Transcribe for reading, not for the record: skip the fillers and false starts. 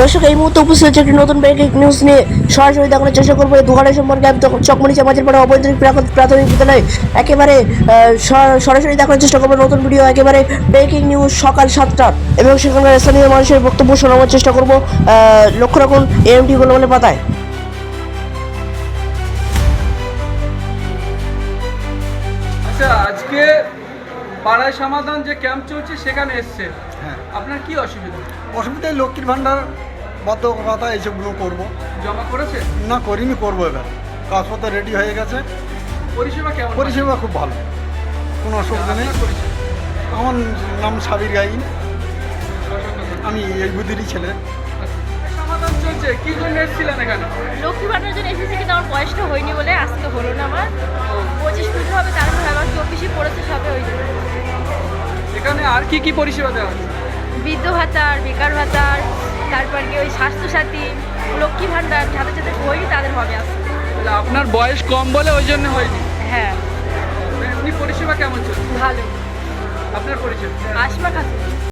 দর্শক, এই মুহূর্তে উপস্থিত হচ্ছে একটি নতুন ব্রেকিং নিউজ নিয়ে। সরাসরি দেখানোর চেষ্টা করবো এই দোকানের সম্পর্কে। আমি চকমনি চামাচেরপাড়া অবৈতনিক প্রাথমিক বিদ্যালয় একেবারে সরাসরি দেখানোর চেষ্টা করবো নতুন ভিডিও, একেবারে ব্রেকিং নিউজ সকাল 7টার, এবং সেখানকার স্থানীয় মানুষের বক্তব্য শোনাবার চেষ্টা করবো। লক্ষ্য রাখুন এএমটি গোলমালের পাতায়। আচ্ছা, আজকে পাড়ায় সমাধান যে ক্যাম্প চলছে সেখানে এসছে, হ্যাঁ, আপনার কি অসুবিধা? অসুবিধায় লক্ষ্মীর ভাণ্ডার বাধ্যকতা এইসবগুলো করবো। জমা করেছে? না করিনি, করবো এবার। কাগজপত্র রেডি হয়ে গেছে। পরিষেবা কেমন? পরিষেবা খুব ভালো, কোনো অসুবিধা নেই। আপনার পরিষেবা? আমার নাম সাবির গাইন, আমি এই বুদ্ধিরই ছেলে। আচ্ছা, সমাধান চলছে, কি জন্য এসেছিলেন এখানে? লক্ষ্মী ভাণ্ডার জন্য এসেছি, কিন্তু আমার বয়সটা হয়নি বলে আজকে হলো না। আমার 25 পুজো হবে, তারপর আমার 24 পড়েছে সবে। ওই জন্য এখানে আর কি কি পরিষেবা দেওয়া হচ্ছে? বৃদ্ধ ভাতার, বেকার ভাতার, তারপর কি ওই স্বাস্থ্যসাথী, লক্ষ্মী ভাণ্ডার যাদের যাদের হয়নি তাদের হবে আজকে। তাহলে আপনার বয়স কম বলে ওই জন্য হয়নি। হ্যাঁ, এমনি পরিষেবা কেমন চলছে? ভালো। আপনার পরিষেবা? আসমা খাতুন।